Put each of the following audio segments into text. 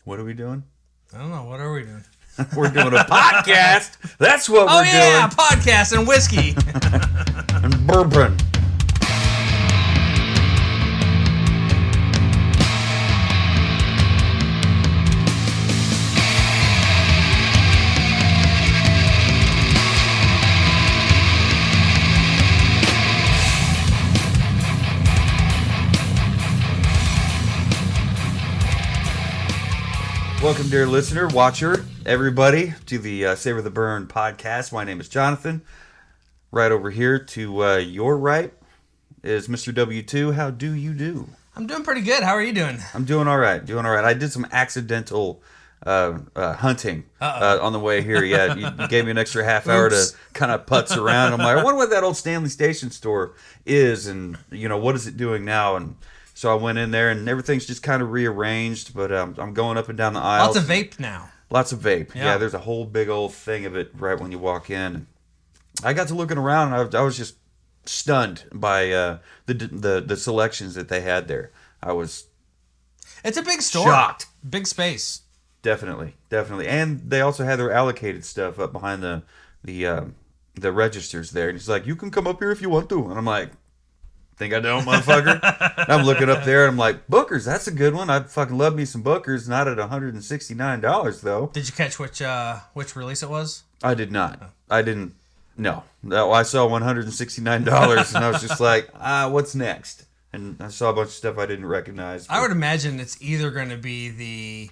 What are we doing? I don't know. What are we doing? We're doing a podcast. That's what we're doing. Oh, yeah, podcast and whiskey. And bourbon. Welcome, dear listener, watcher, everybody, to the Savor the Burn podcast. My name is Jonathan. Right over here to your right is Mr. W2. How do you do? I'm doing pretty good. How are you doing? I'm doing all right. I did some accidental hunting on the way here. Yeah, you gave me an extra half hour to kind of putz around. I'm like, I wonder what that old Stanley Station store is, and what is it doing now? And so I went in there, and everything's just kind of rearranged, but I'm going up and down the aisles. Lots of vape now. Lots of vape. Yeah, there's a whole big old thing of it right when you walk in. I got to looking around, and I was just stunned by the selections that they had there. It's a big store. Shocked. Big space. Definitely. And they also had their allocated stuff up behind the registers there. And he's like, you can come up here if you want to. And I'm like, think I don't, motherfucker? I'm looking up there, and I'm like, Booker's, that's a good one. I fucking love me some Booker's. Not at $169, though. Did you catch which release it was? I did not. I didn't. No. I saw $169, and I was just like, what's next? And I saw a bunch of stuff I didn't recognize. I would imagine it's either going to be the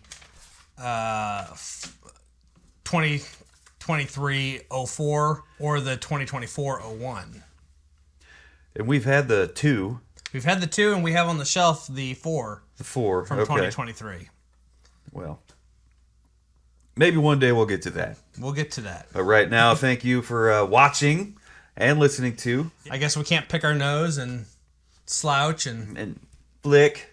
2023-04 or the 2024-01. And we've had the 2. We've had the 2, and we have on the shelf the 4. The 4 from 2023. Well, maybe one day we'll get to that. We'll get to that. But right now, thank you for watching and listening to. I guess we can't pick our nose and slouch and flick.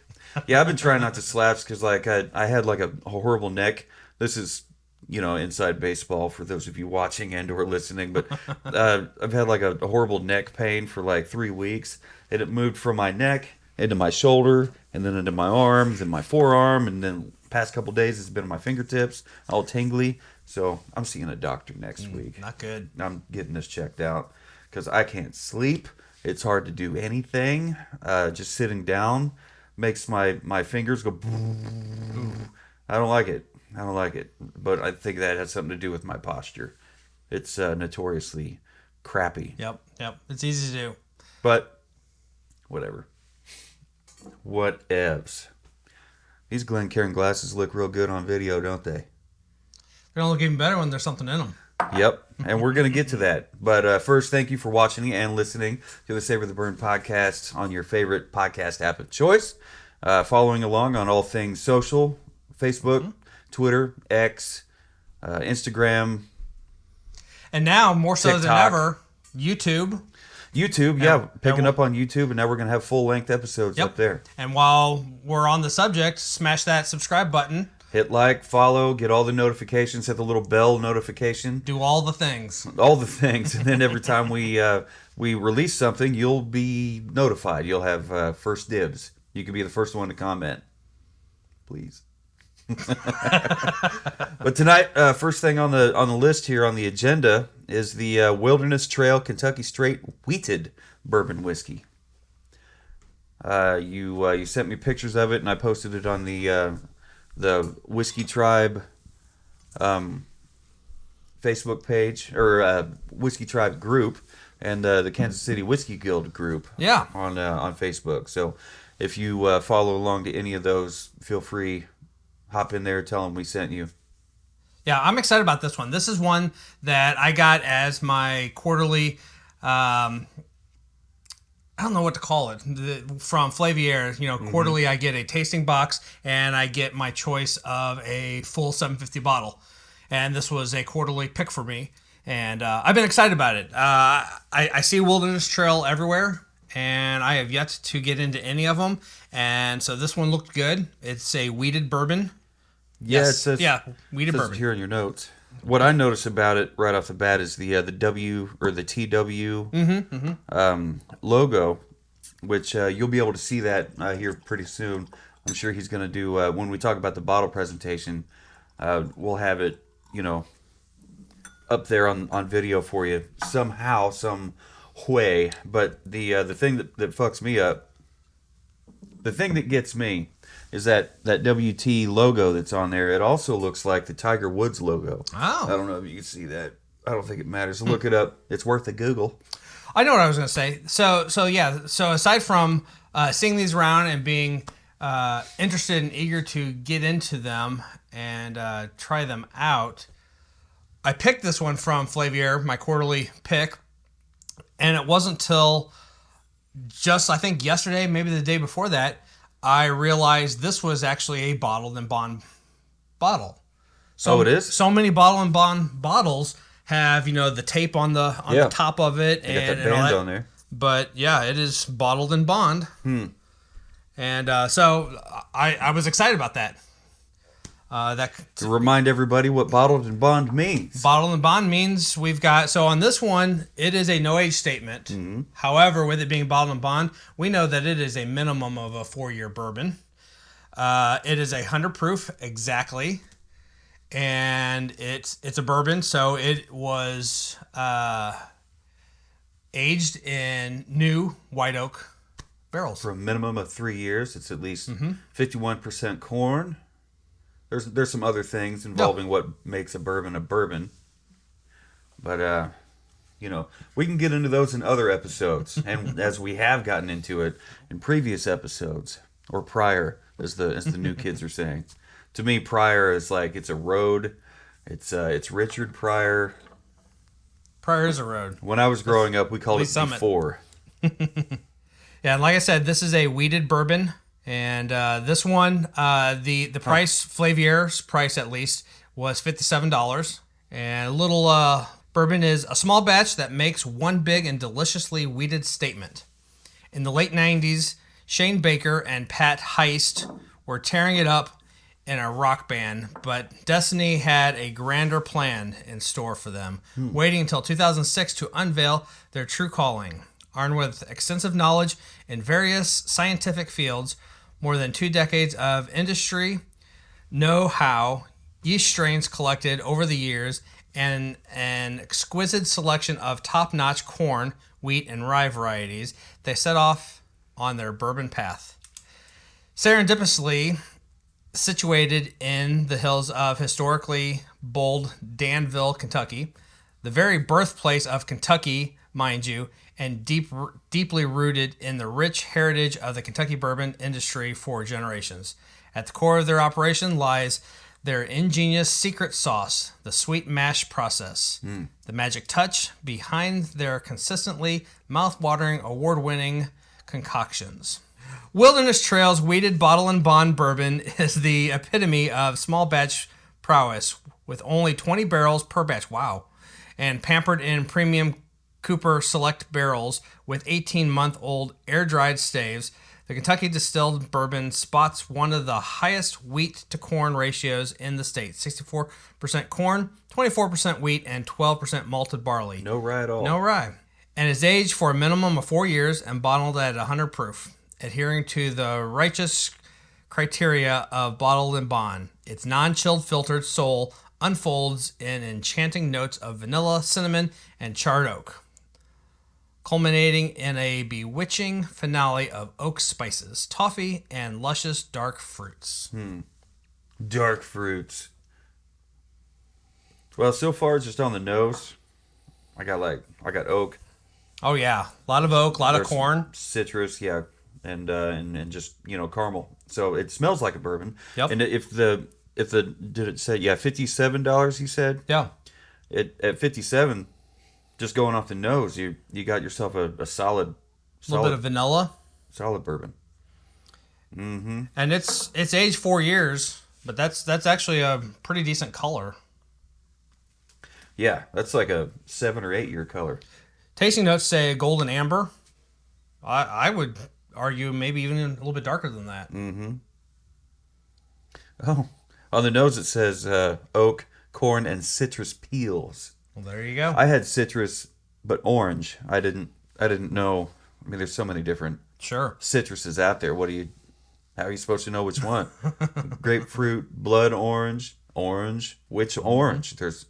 Yeah, I've been trying not to slouch because I had like a horrible neck. This is inside baseball for those of you watching and or listening, but I've had like a horrible neck pain for like 3 weeks, and it moved from my neck into my shoulder, and then into my arms and my forearm, and then past couple days it's been on my fingertips, all tingly. So I'm seeing a doctor next week. Not good. I'm getting this checked out because I can't sleep. It's hard to do anything. Just sitting down makes my fingers go. I don't like it. But I think that has something to do with my posture. It's notoriously crappy. Yep. It's easy to do. But whatever. Whatevs. These Glencairn glasses look real good on video, don't they? They don't look even better when there's something in them. Yep, and we're going to get to that. But first, thank you for watching and listening to the Savor the Burn podcast on your favorite podcast app of choice. Following along on all things social, Facebook, Twitter, X, Instagram. And now, more so TikTok. than ever, YouTube. Picking up on YouTube, and now we're going to have full-length episodes up there. And while we're on the subject, smash that subscribe button. Hit like, follow, get all the notifications, hit the little bell notification. Do all the things. All the things. And then every time we release something, you'll be notified. You'll have first dibs. You can be the first one to comment. Please. But tonight, first thing on the list here on the agenda is the Wilderness Trail Kentucky Straight Wheated Bourbon Whiskey. You sent me pictures of it, and I posted it on the Whiskey Tribe Facebook page, or Whiskey Tribe group, and the Kansas City Whiskey Guild group. Yeah. On Facebook. So if you follow along to any of those, feel free. Hop in there, tell them we sent you. Yeah, I'm excited about this one. This is one that I got as my quarterly, I don't know what to call it, from Flavier. Quarterly I get a tasting box, and I get my choice of a full 750 bottle. And this was a quarterly pick for me, and I've been excited about it. I see Wilderness Trail everywhere, and I have yet to get into any of them. And so this one looked good. It's a wheated bourbon. Yeah, yes. It says, wheated says bourbon. Here in your notes. What I noticed about it right off the bat is the W or the TW logo, which you'll be able to see that here pretty soon I'm sure he's going to do, when we talk about the bottle presentation, we'll have it, up there on video for you somehow, some way. But the thing that fucks me up, the thing that gets me, is that WT logo that's on there. It also looks like the Tiger Woods logo. Oh. I don't know if you can see that. I don't think it matters. Look it up. It's worth a Google. I know what I was going to say. So yeah. So aside from seeing these around and being interested and eager to get into them and try them out, I picked this one from Flavier, my quarterly pick, and it wasn't till just, I think, yesterday, maybe the day before that, I realized this was actually a bottled and bond bottle. So, it is? So many bottled and bond bottles have, the tape on the top of it. They got and that all band that. on there. But yeah, it is bottled and bond. And so I was excited about that. To remind everybody what bottled and bond means. Bottled and bond means we've got, so on this one, it is a no age statement. Mm-hmm. However, with it being bottled and bond, we know that it is a minimum of a 4-year bourbon. It is 100 proof exactly. And it's a bourbon, so it was aged in new white oak barrels. For a minimum of 3 years, it's at least 51% corn. There's some other things involving what makes a bourbon, but we can get into those in other episodes, and as we have gotten into it in previous episodes or prior, as the new kids are saying. To me, prior is like it's a road. It's Richard Pryor. Pryor is a road. When I was growing up, we called it Summit. before. Yeah, and like I said, this is a wheated bourbon. And this one, the price, Flavier's price at least, was $57. And a little bourbon is a small batch that makes one big and deliciously wheated statement. In the late 90s, Shane Baker and Pat Heist were tearing it up in a rock band, but Destiny had a grander plan in store for them, waiting until 2006 to unveil their true calling. Armed with extensive knowledge in various scientific fields, more than 2 decades of industry know-how, yeast strains collected over the years, and an exquisite selection of top-notch corn, wheat, and rye varieties, they set off on their bourbon path. Serendipitously situated in the hills of historically bold Danville, Kentucky, the very birthplace of Kentucky, mind you, and deeply rooted in the rich heritage of the Kentucky bourbon industry for generations. At the core of their operation lies their ingenious secret sauce, the sweet mash process, the magic touch behind their consistently mouth-watering, award-winning concoctions. Wilderness Trail's wheated bottle and bond bourbon is the epitome of small batch prowess, with only 20 barrels per batch. Wow. And pampered in premium Cooper Select barrels with 18-month-old air-dried staves, the Kentucky distilled bourbon spots one of the highest wheat-to-corn ratios in the state. 64% corn, 24% wheat, and 12% malted barley. No rye at all. No rye. And is aged for a minimum of 4 years and bottled at 100 proof, adhering to the righteous criteria of bottled and bond. Its non-chilled filtered soul unfolds in enchanting notes of vanilla, cinnamon, and charred oak, culminating in a bewitching finale of oak spices, toffee, and luscious dark fruits. Dark fruits. Well, so far it's just on the nose. I got oak. Oh yeah, a lot of oak, a lot of There's corn. citrus, yeah, and just caramel. So it smells like a bourbon. Yep. And if the did it say $57? You said Yeah. At 57. Just going off the nose, you got yourself a solid, A little bit of vanilla. solid bourbon. Mm-hmm. And it's aged 4 years, but that's actually a pretty decent color. Yeah, that's like a 7 or 8 year color. Tasting notes say golden amber. I would argue maybe even a little bit darker than that. Mm-hmm. Oh, on the nose it says oak, corn, and citrus peels. Well, there you go. I had citrus, but orange. I didn't know. I mean, there's so many different Sure. citruses out there. How are you supposed to know which one? Grapefruit, blood orange, orange. Which orange? There's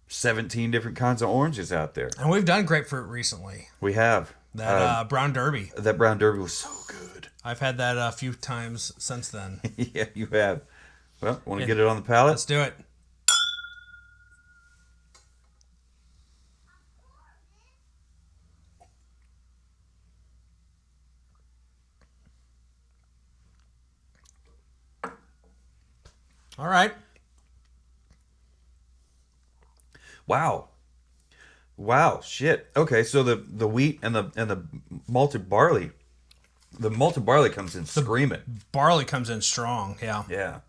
17 different kinds of oranges out there. And we've done grapefruit recently. We have. That Brown Derby. That brown derby was so good. I've had that a few times since then. Yeah, you have. Well, want to get it on the palate? Let's do it. All right. Wow, shit. Okay, so the wheat and the malted barley, comes in screaming. Barley comes in strong. Yeah. Yeah.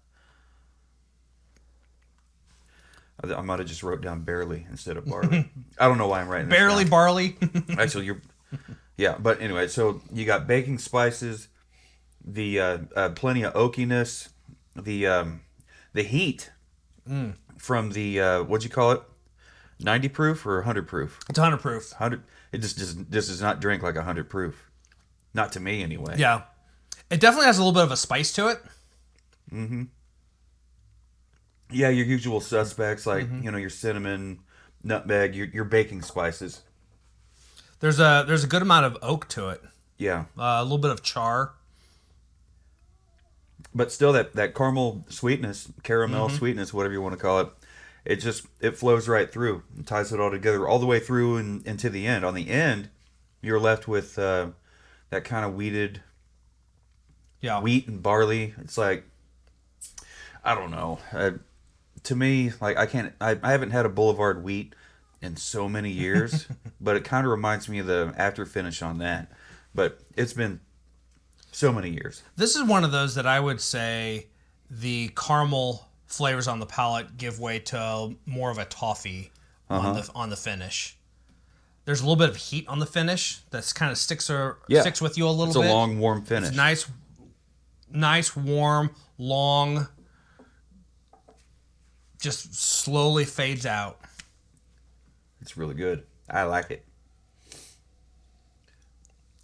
I might have just wrote down barely instead of barley. I don't know why I'm writing this Barely down. barley. Actually, yeah. But anyway, so you got baking spices, the plenty of oakiness, the heat from the what'd you call it? 90 proof or 100 proof? It's 100 proof. 100. It just does not drink like 100 proof. Not to me, anyway. Yeah. It definitely has a little bit of a spice to it. Mm-hmm. Yeah, your usual suspects like your cinnamon, nutmeg, your baking spices. There's a good amount of oak to it. Yeah. A little bit of char. But still, that caramel sweetness, caramel sweetness, whatever you want to call it, it flows right through and ties it all together all the way through and to the end. On the end, you're left with that kind of wheat and barley. It's like, I don't know. To me, like I haven't had a Boulevard wheat in so many years, but it kind of reminds me of the after finish on that. But it's been so many years. This is one of those that I would say the caramel flavors on the palate give way to more of a toffee on the finish. There's a little bit of heat on the finish that's kind of sticks with you a little bit. It's a long, warm finish. It's nice, warm, long. Just slowly fades out. It's really good. I like it.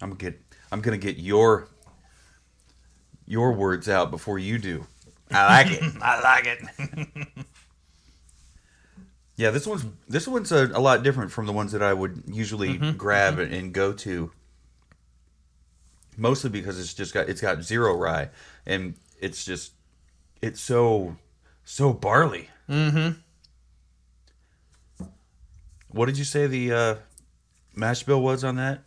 I'm gonna get your words out before you do. I like it. I like it. Yeah, this one's a lot different from the ones that I would usually grab and go to. Mostly because it's got zero rye, and it's so barley. Mm-hmm. What did you say the mash bill was on that?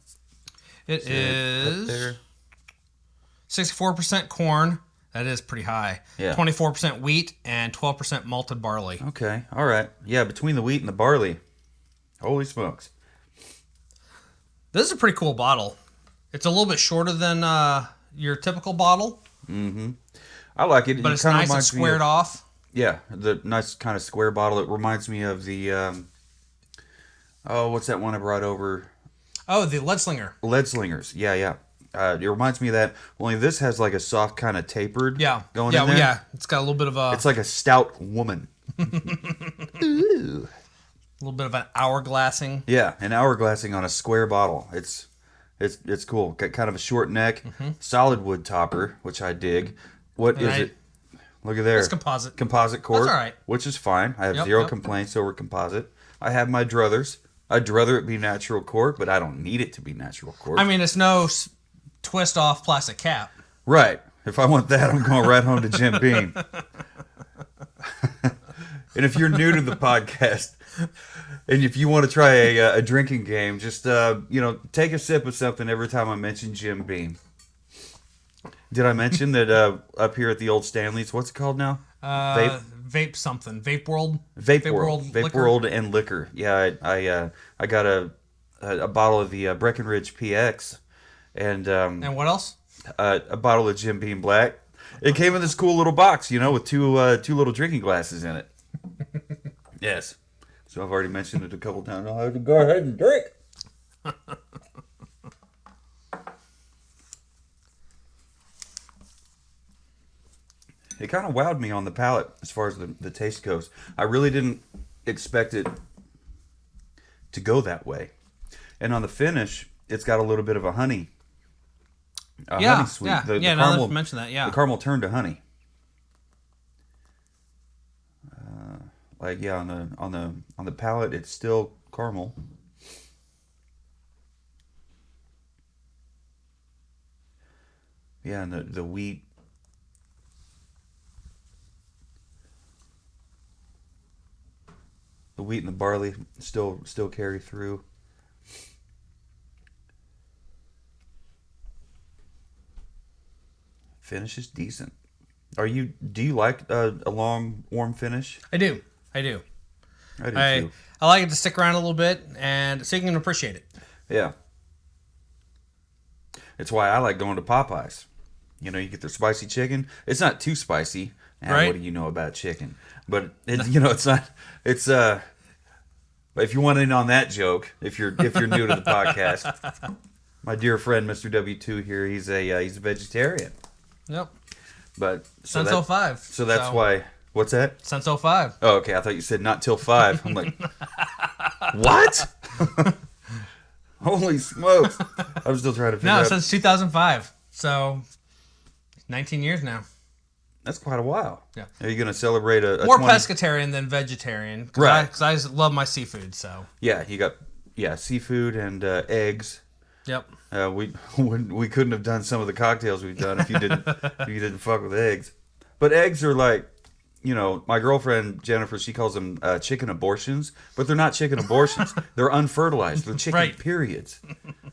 It is 64% corn. That is pretty high. Yeah. 24% wheat and 12% malted barley. Okay. All right. Yeah, between the wheat and the barley. Holy smokes. This is a pretty cool bottle. It's a little bit shorter than your typical bottle. Mm-hmm. I like it. But it's nice and squared off. Yeah, the nice kind of square bottle. It reminds me of the, what's that one I brought over? Oh, the Leadslinger. Leadslingers. Yeah. It reminds me of that. Only this has like a soft kind of tapered going in there. Yeah. It's got a little bit of a... It's like a stout woman. Ooh. A little bit of an hourglassing. Yeah, an hourglassing on a square bottle. It's cool. Got kind of a short neck, solid wood topper, which I dig. What is it? Look at there. It's composite. Composite cork. That's all right. Which is fine. I have zero complaints over composite. I have my druthers. I'd rather it be natural cork, but I don't need it to be natural cork. I mean, it's no twist off plastic cap. Right. If I want that, I'm going right home to Jim Beam. And if you're new to the podcast, and if you want to try a drinking game, just take a sip of something every time I mention Jim Beam. Did I mention that up here at the old Stanley's, what's it called now? Vape something. Vape World. Vape World and liquor. Yeah, I got a bottle of the Breckenridge PX, and what else? A bottle of Jim Beam Black. It came in this cool little box, with two little drinking glasses in it. Yes. So I've already mentioned it a couple times. I'll have to go ahead and drink. It kind of wowed me on the palate as far as the taste goes. I really didn't expect it to go that way. And on the finish, it's got a little bit of a honey Yeah, honey sweet. yeah, The yeah. Now that caramel you mention that, yeah. the caramel turned to honey. Like yeah, on the palate, it's still caramel. Yeah, and the wheat. The wheat and the barley still carry through. Finish is decent. Do you like a long warm finish? I do. I do. I do I too. I like it to stick around a little bit, and so you can appreciate it. Yeah. It's why I like going to Popeyes. You know, you get their spicy chicken. It's not too spicy. Right. What do you know about chicken? But it's not. It's But if you want in on that joke, if you're new to the podcast, my dear friend Mr. W2 here, he's a vegetarian. Yep. But Since 05. So that's why. What's that? Since 05. Oh, okay. I thought you said not till 5. I'm like, what? Holy smokes! I'm still trying to figure out. No, since 2005. So 19 years now. That's quite a while. Yeah. Are you going to celebrate a More 20... pescatarian than vegetarian. Right. Because I love my seafood, so. Yeah, you got seafood and eggs. Yep. We couldn't have done some of the cocktails we've done if you didn't fuck with eggs. But eggs are like, my girlfriend Jennifer, she calls them chicken abortions, but they're not chicken abortions. They're unfertilized. They're chicken Right. periods.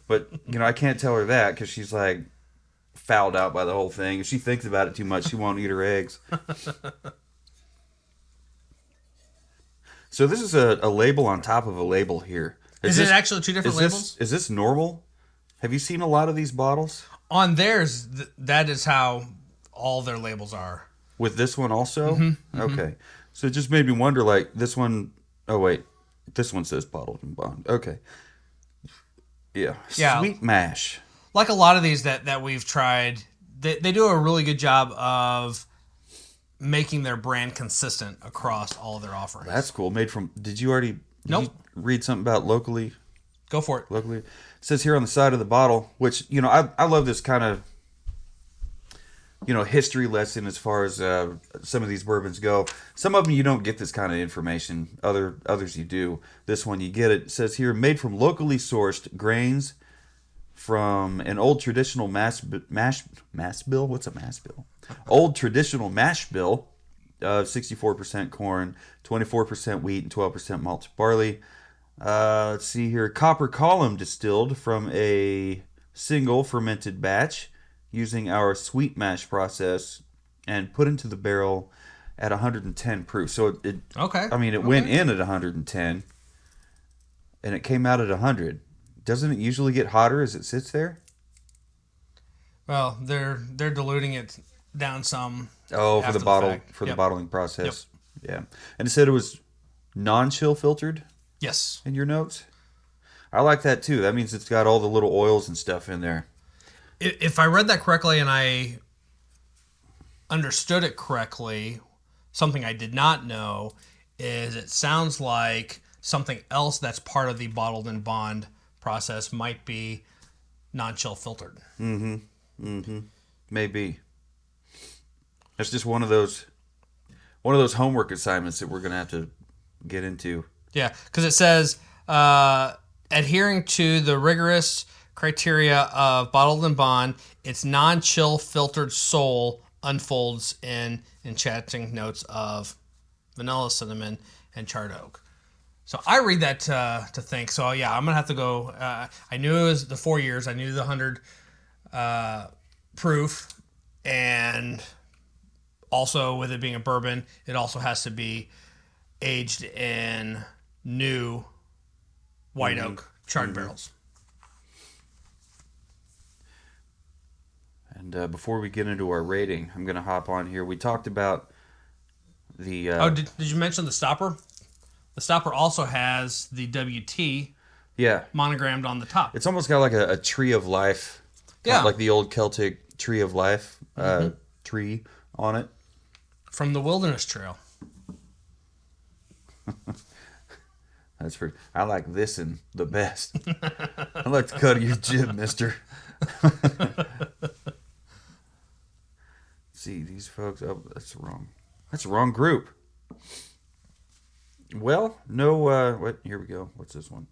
But I can't tell her that because she's like fouled out by the whole thing. If she thinks about it too much, she won't eat her eggs. So this is a label on top of a label here. Is it actually two different labels? Is this normal? Have you seen a lot of these bottles? On theirs, that is how all their labels are. With this one also? Mm-hmm. Okay. So it just made me wonder, like, this one... Oh, wait. This one says bottled in Bond. Okay. Yeah. Sweet mash. Like a lot of these that we've tried, they do a really good job of making their brand consistent across all of their offerings. That's cool. Made from... Did you read something about locally? Go for it. Locally. It says here on the side of the bottle, which, I love this kind of, history lesson as far as some of these bourbons go. Some of them you don't get this kind of information. Others you do. This one you get it. It says here, made from locally sourced grains from an old traditional mash bill. What's a mash bill? Old traditional mash bill of 64% corn, 24% wheat, and 12% malt barley. Let's see here. Copper column distilled from a single fermented batch using our sweet mash process and put into the barrel at 110 proof. So it went in at 110 and it came out at 100. Doesn't it usually get hotter as it sits there? Well, they're diluting it down some. Oh, for the bottling process. Yep. Yeah. And it said it was non-chill filtered? Yes. In your notes? I like that too. That means it's got all the little oils and stuff in there. If I read that correctly and I understood it correctly, something I did not know is it sounds like something else that's part of the bottled in bond process might be non-chill filtered. Mm-hmm. Mm-hmm. Maybe. It's just one of those homework assignments that we're going to have to get into. Yeah, because it says adhering to the rigorous criteria of bottled in bond, its non-chill filtered soul unfolds in enchanting notes of vanilla, cinnamon, and charred oak. So I read that to think. So yeah, I'm gonna have to go. I knew it was the 4 years. I knew the 100 proof, and also with it being a bourbon, it also has to be aged in new white oak charred barrels. And before we get into our rating, I'm going to hop on here. We talked about the... did you mention the stopper? The stopper also has the WT monogrammed on the top. It's almost got like a tree of life. Yeah. Like the old Celtic tree of life tree on it. From the Wilderness Trail. I like this and the best. I like the cut of your jib, mister. See, these folks. Oh, that's wrong. That's the wrong group. Well, no. What? Here we go. What's this one?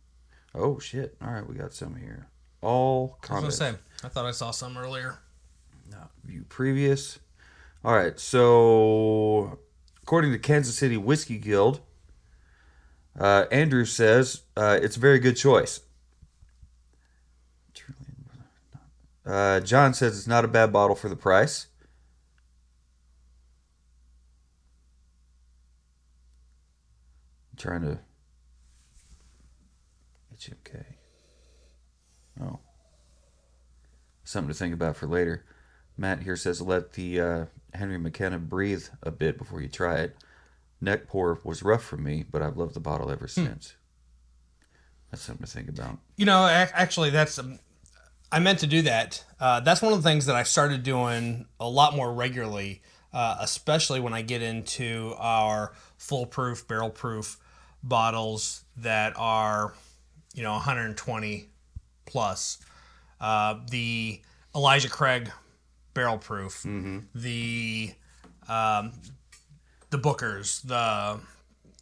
Oh shit! All right, we got some here. All I was comments. gonna say, I thought I saw some earlier. No, view previous. All right, so according to Kansas City Whiskey Guild, Andrew says it's a very good choice. John says it's not a bad bottle for the price. I'm trying to. HMK. Oh. Something to think about for later. Matt here says let the Henry McKenna breathe a bit before you try it. Neck pour was rough for me, but I've loved the bottle ever since. That's something to think about. You know, actually, that's I meant to do that. That's one of the things that I started doing a lot more regularly, especially when I get into our full-proof, barrel-proof bottles that are, 120 plus. The Elijah Craig barrel-proof, the Bookers,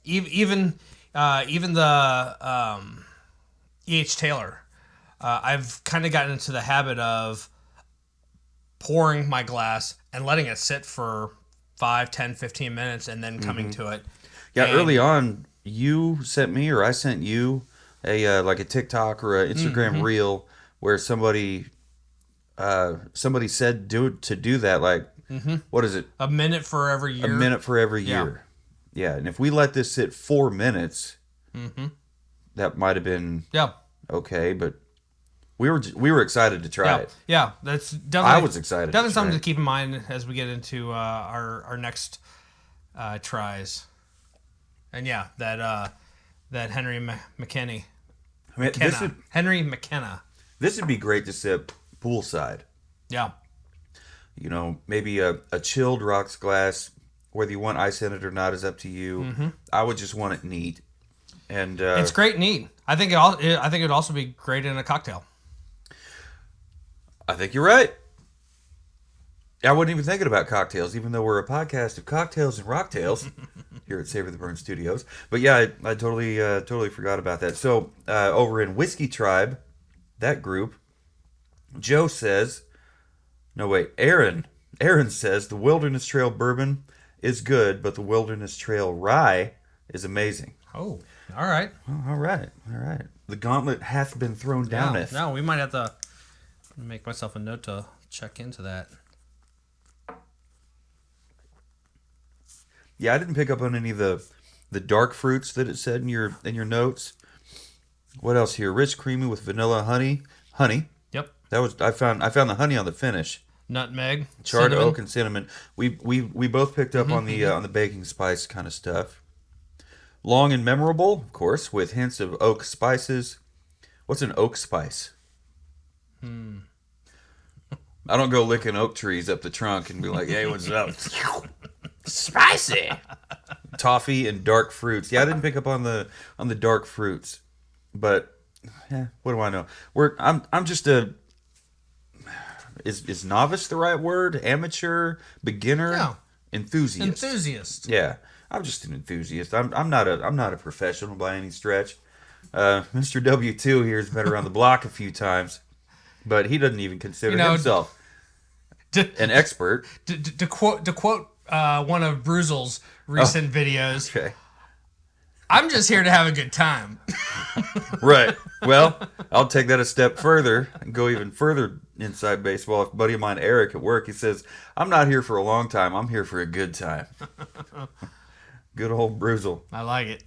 even the E.H. Taylor. I've kind of gotten into the habit of pouring my glass and letting it sit for 5, 10, 15 minutes and then coming to it. Yeah, And- early on, you sent me or I sent you a like a TikTok or an Instagram reel where somebody said to do that. Like, what is it? a minute for every year. A minute for every year. Yeah, and if we let this sit 4 minutes, that might have been Yeah. okay, but we were excited to try Yeah. it. Yeah. That's definitely. I was excited. Definitely to try something it. to keep in mind as we get into our next tries. And yeah, that Henry McKinney. I mean, Henry McKenna. this would be great to sip poolside. Yeah. Maybe a chilled rocks glass. Whether you want ice in it or not is up to you. I would just want it neat, and It's great and neat. I think it'd also be great in a cocktail. I think you're right. I wasn't even thinking about cocktails, even though we're a podcast of cocktails and rocktails here at Savor the Burn Studios. But yeah, I totally forgot about that. So over in Whiskey Tribe, that group, Joe says, no wait, Aaron says the Wilderness Trail Bourbon is good, but the Wilderness Trail Rye is amazing. Oh, all right. Oh, all right. The gauntlet hath been thrown downeth. No, we might have to make myself a note to check into that. Yeah, I didn't pick up on any of the dark fruits that it said in your notes. What else here? Rich, creamy with vanilla, honey. Yep. That was I found the honey on the finish. Nutmeg, Charred cinnamon. oak and cinnamon. We both picked up on the baking spice kind of stuff. Long and memorable, of course, with hints of oak spices. What's an oak spice? I don't go licking oak trees up the trunk and be like, "Hey, what's up?" Spicy. Toffee and dark fruits. Yeah, I didn't pick up on the dark fruits, but what do I know? I'm just a. Is novice the right word? Amateur, beginner, Yeah. enthusiast. Enthusiast. Yeah, I'm just an enthusiast. I'm not a professional by any stretch. Mr. W2 here has been around the block a few times, but he doesn't even consider himself an expert. To quote one of Bruzel's recent videos, Okay. I'm just here to have a good time. Right. Well, I'll take that a step further and go even further inside baseball. A buddy of mine, Eric, at work, he says, "I'm not here for a long time. I'm here for a good time." Good old Bruzel. I like it.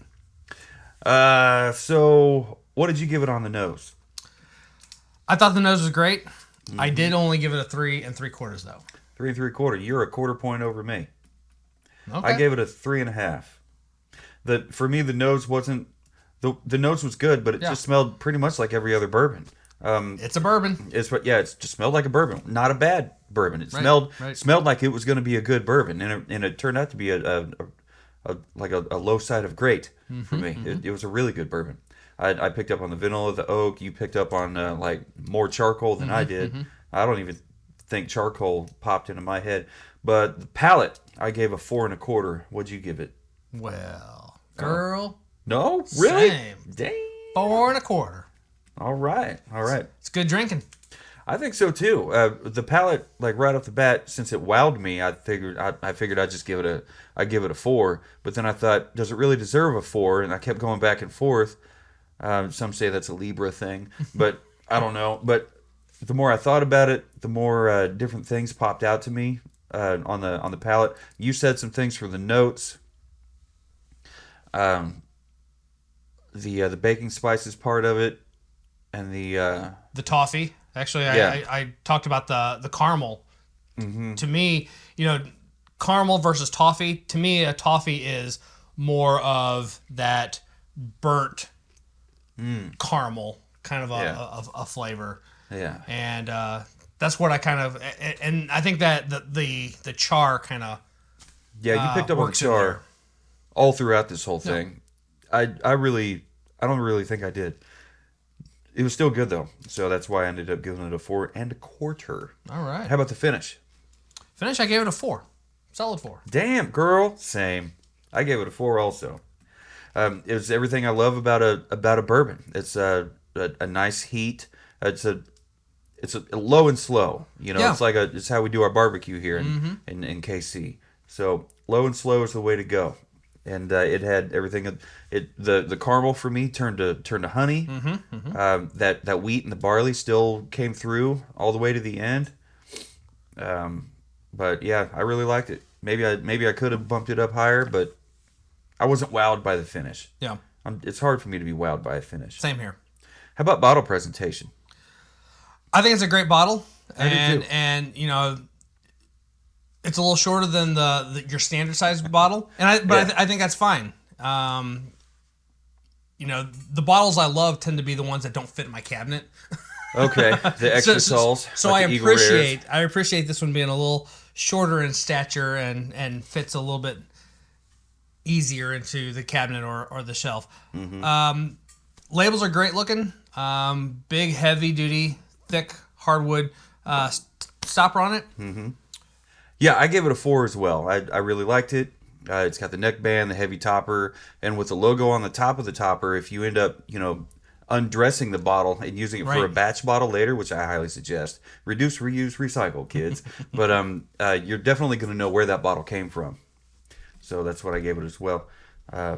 So what did you give it on the nose? I thought the nose was great. I did only give it a 3 3/4 though. 3 3/4. You're a quarter point over me. Okay. I gave it a 3.5. For me, the nose wasn't. The nose was good, but it just smelled pretty much like every other bourbon. It's a bourbon. It just smelled like a bourbon, not a bad bourbon. It Right. smelled like it was going to be a good bourbon, and it turned out to be a low side of great for me. It was a really good bourbon. I picked up on the vanilla, the oak. You picked up on like more charcoal than I did. I don't even think charcoal popped into my head. But the palate, I gave a 4.25. What'd you give it? Well, girl. No, really? Same. Dang. 4.25. All right. It's good drinking. I think so too. The palate, like right off the bat, since it wowed me, I figured I'd just give it a 4. But then I thought, does it really deserve a 4? And I kept going back and forth. Some say that's a Libra thing, but I don't know. But the more I thought about it, the more different things popped out to me on the palate. You said some things for the notes. The baking spices part of it, and the toffee. Actually, I talked about the caramel. To me, caramel versus toffee. To me, a toffee is more of that burnt caramel kind of a flavor. Yeah. And that's what I kind of, and I think that the char kind of you picked up on the char all throughout this whole thing. I don't really think I did. It was still good though, so that's why I ended up giving it a 4.25. All right. How about the finish? I gave it a 4. Solid 4. Damn, girl. Same. I gave it a 4 also. It was everything I love about a bourbon. It's a nice heat. It's a low and slow. It's how we do our barbecue here in KC. So low and slow is the way to go. And it had everything. The caramel for me turned to honey. That wheat and the barley still came through all the way to the end. But yeah, I really liked it. Maybe I could have bumped it up higher, but I wasn't wowed by the finish. Yeah, it's hard for me to be wowed by a finish. Same here. How about bottle presentation? I think it's a great bottle, I do too. And it's a little shorter than your standard size bottle, I think that's fine. The bottles I love tend to be the ones that don't fit in my cabinet. Okay, the extra talls. So like I appreciate this one being a little shorter in stature and fits a little bit easier into the cabinet or the shelf. Labels are great looking. Big, heavy duty, thick hardwood stopper on it. Yeah, I gave it a 4 as well. I really liked it. It's got the neckband, the heavy topper, and with the logo on the top of the topper, if you end up, undressing the bottle and using it for a batch bottle later, which I highly suggest, reduce, reuse, recycle, kids. But you're definitely going to know where that bottle came from. So that's what I gave it as well.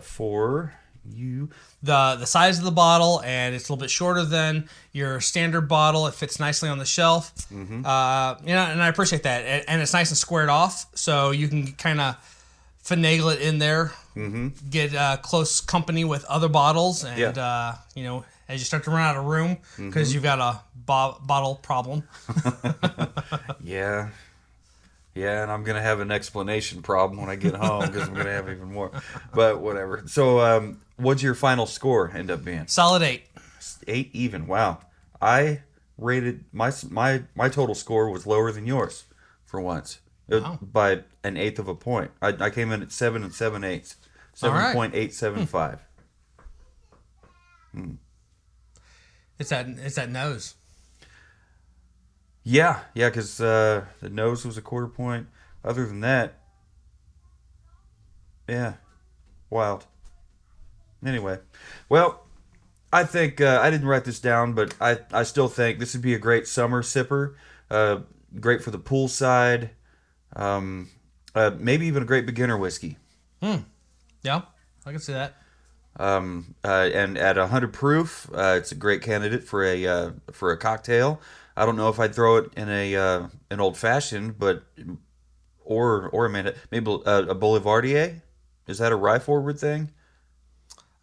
For you, the size of the bottle, and it's a little bit shorter than your standard bottle. It fits nicely on the shelf. And I appreciate that. And it's nice and squared off, so you can kind of finagle it in there. Get close company with other bottles, and as you start to run out of room because you've got a bottle problem. Yeah, and I'm going to have an explanation problem when I get home because I'm going to have even more. But whatever. So what'd your final score end up being? Solid 8. 8 even. Wow. I rated my total score was lower than yours for once. Wow. By an eighth of a point. I came in at 7 7/8. 7.875. It's that nose. Yeah, because the nose was a quarter point. Other than that, yeah, wild. Anyway, well, I think I didn't write this down, but I still think this would be a great summer sipper. Great for the poolside. Maybe even a great beginner whiskey. Yeah, I can see that. And at 100 proof, it's a great candidate for a cocktail. I don't know if I'd throw it in an old fashioned, but or maybe a Boulevardier. Is that a rye forward thing?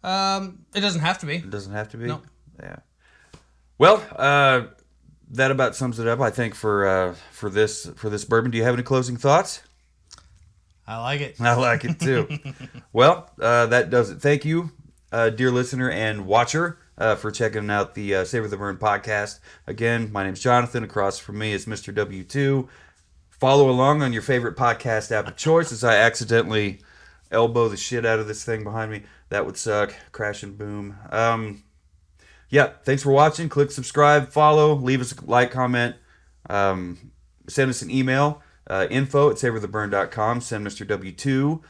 It doesn't have to be. It doesn't have to be. No. Yeah. Well, that about sums it up, I think, for this bourbon. Do you have any closing thoughts? I like it. I like it too. Well, that does it. Thank you, dear listener and watcher, for checking out the Savor the Burn podcast. Again, my name's Jonathan. Across from me is Mr. W2. Follow along on your favorite podcast app of choice as I accidentally elbow the shit out of this thing behind me. That would suck. Crash and boom. yeah, thanks for watching. Click subscribe, follow, leave us a like, comment, send us an email, info@savortheburn.com. Send Mr. W2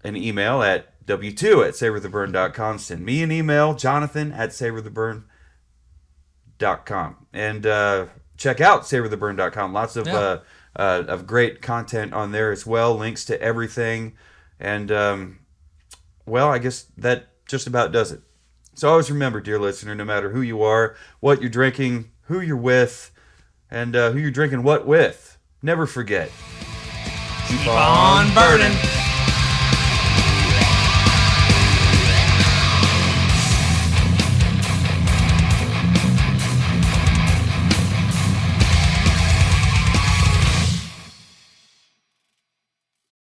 an email at w2@savortheburn.com. Send me an email, jonathan@savortheburn.com. And check out savortheburn.com. Lots of great content on there as well. Links to everything. And, well, I guess that just about does it. So always remember, dear listener, no matter who you are, what you're drinking, who you're with, and who you're drinking what with, never forget. Keep on burning.